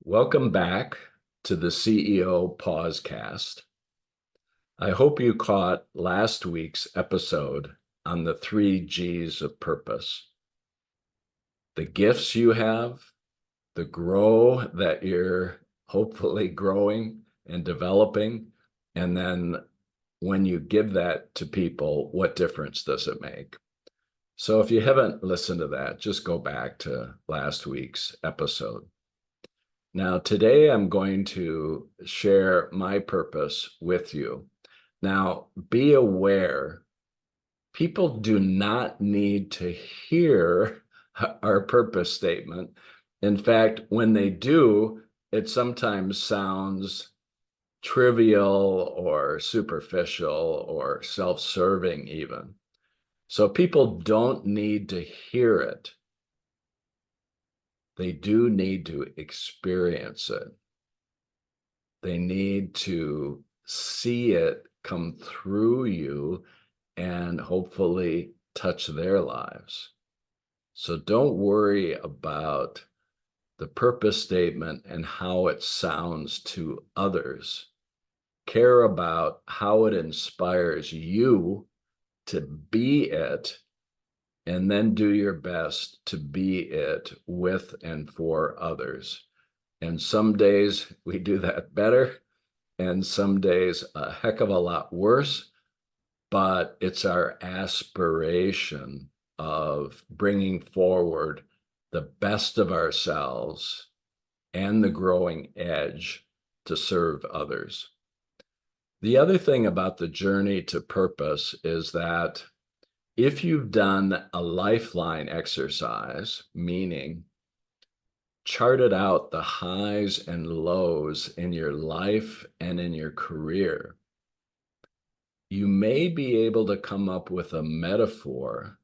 Welcome back to the CEO PauseCast. I hope you caught last week's episode on the 3 G's of purpose. The gifts you have, the grow that you're hopefully growing and developing, and then when you give that to people, what difference does it make? So if you haven't listened to that, just go back to last week's episode. Now, today I'm going to share my purpose with you. Now, be aware, people do not need to hear our purpose statement. In fact, when they do, it sometimes sounds trivial or superficial or self-serving even. So people don't need to hear it. They do need to experience it. They need to see it come through you and hopefully touch their lives. So don't worry about the purpose statement and how it sounds to others. Care about how it inspires you to be it, and then do your best to be it with and for others. And some days we do that better, and some days a heck of a lot worse, but it's our aspiration of bringing forward the best of ourselves and the growing edge to serve others. The other thing about the journey to purpose is that if you've done a lifeline exercise, meaning charted out the highs and lows in your life and in your career, you may be able to come up with a metaphor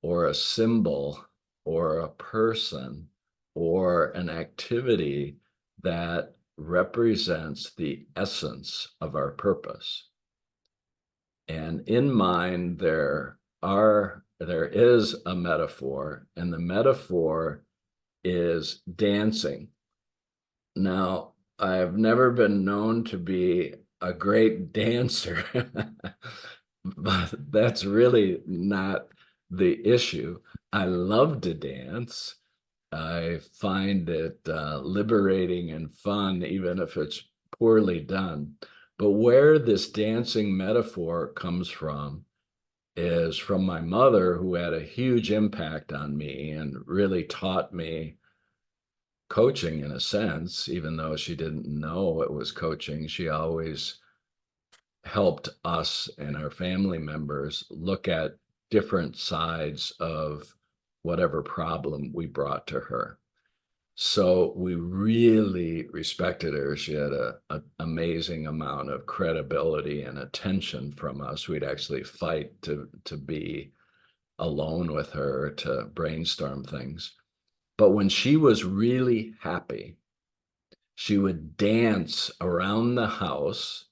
or a symbol or a person or an activity that represents the essence of our purpose. And in mine, there is a metaphor, and the metaphor is dancing. Now, I've never been known to be a great dancer, but that's really not the issue. I love to dance. I find it liberating and fun, even if it's poorly done. But where this dancing metaphor comes from is from my mother, who had a huge impact on me and really taught me coaching in a sense. Even though she didn't know it was coaching, she always helped us and our family members look at different sides of whatever problem we brought to her. So we really respected her. She had an amazing amount of credibility and attention from us. We'd actually fight to be alone with her to brainstorm things. But when she was really happy, she would dance around the house,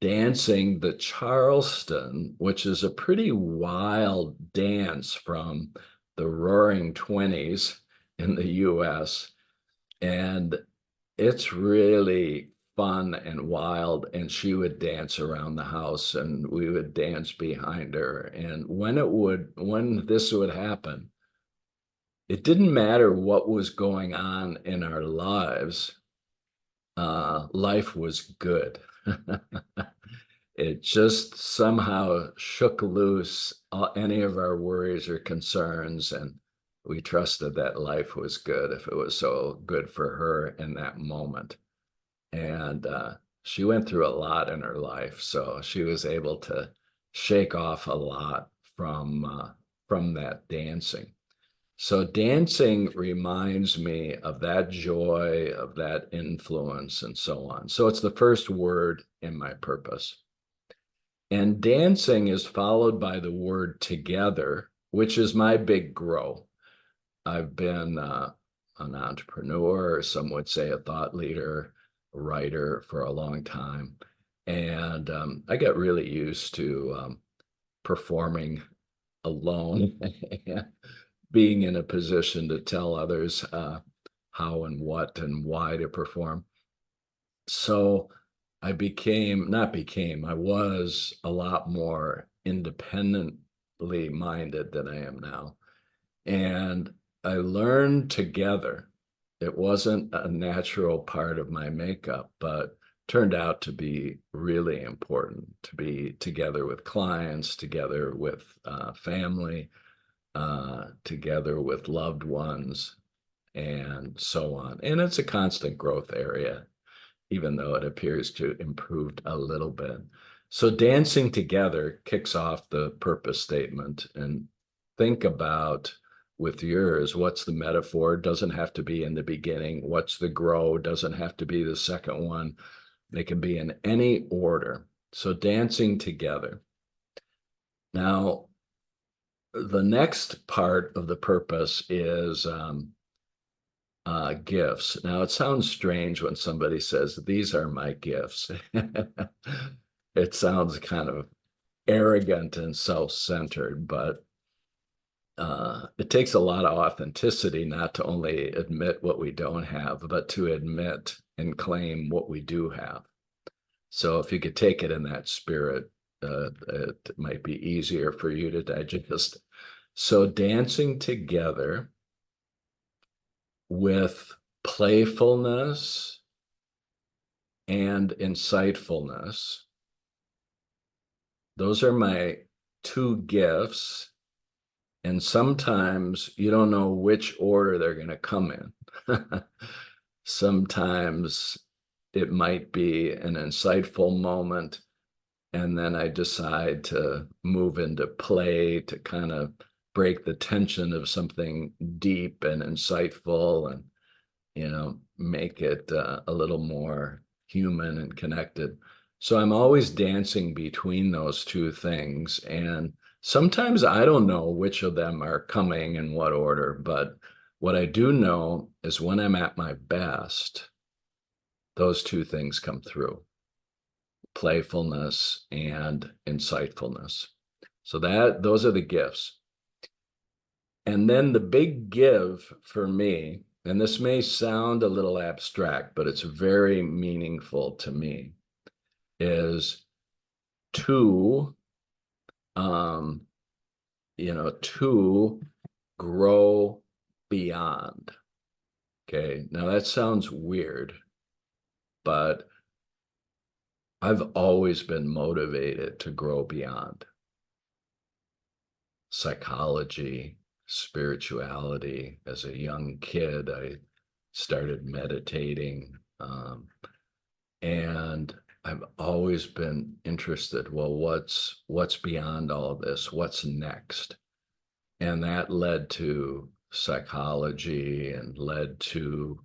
dancing the Charleston, which is a pretty wild dance from the Roaring '20s in the US. And it's really fun and wild. And she would dance around the house and we would dance behind her. And when this would happen, it didn't matter what was going on in our lives. Life was good. It just somehow shook loose any of our worries or concerns, and we trusted that life was good if it was so good for her in that moment. And she went through a lot in her life, so she was able to shake off a lot from that dancing. So dancing reminds me of that joy, of that influence, and so on. So it's the first word in my purpose. And dancing is followed by the word together, which is my big grow. I've been an entrepreneur, or some would say a thought leader, a writer for a long time. And I got really used to performing alone, being in a position to tell others how and what and why to perform. So I was a lot more independently minded than I am now. And I learned together. It wasn't a natural part of my makeup, but turned out to be really important to be together with clients, together with family, together with loved ones, and so on. And it's a constant growth area, even though it appears to improve a little bit. So dancing together kicks off the purpose statement. And think about with yours, what's the metaphor? Doesn't have to be in the beginning. What's the grow? Doesn't have to be the second one. They can be in any order. So dancing together. Now, the next part of the purpose is gifts. Now, it sounds strange when somebody says, "These are my gifts." It sounds kind of arrogant and self-centered, but it takes a lot of authenticity not to only admit what we don't have, but to admit and claim what we do have. So if you could take it in that spirit, it might be easier for you to digest. So dancing together with playfulness and insightfulness. Those are my two gifts. And sometimes you don't know which order they're going to come in. Sometimes it might be an insightful moment, and then I decide to move into play to kind of break the tension of something deep and insightful and make it a little more human and connected. So I'm always dancing between those two things. And sometimes I don't know which of them are coming in what order, but what I do know is when I'm at my best, those two things come through: playfulness and insightfulness. So those are the gifts. And then the big give for me, and this may sound a little abstract, but it's very meaningful to me, is to, to grow beyond. Okay. Now that sounds weird, but I've always been motivated to grow beyond psychology, spirituality. As a young kid, I started meditating. And I've always been interested, well, what's beyond all of this? What's next? And that led to psychology and led to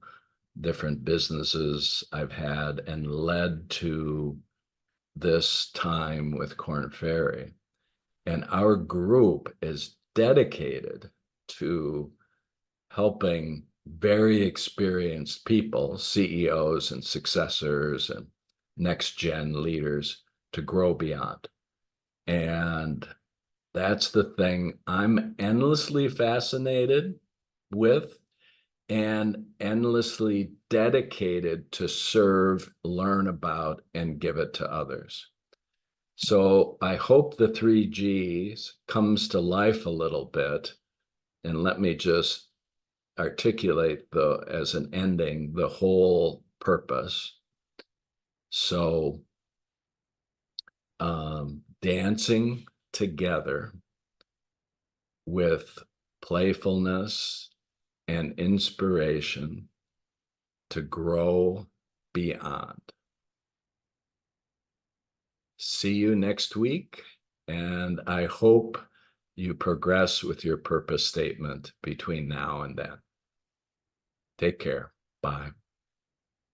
different businesses I've had and led to this time with Korn Ferry. And our group is dedicated to helping very experienced people, CEOs and successors and next gen leaders, to grow beyond. And that's the thing I'm endlessly fascinated with and endlessly dedicated to serve, learn about, and give it to others. So I hope the 3Gs comes to life a little bit. And let me just articulate as an ending the whole purpose. So dancing together with playfulness and inspiration to grow beyond. See you next week, and I hope you progress with your purpose statement between now and then. Take care. Bye.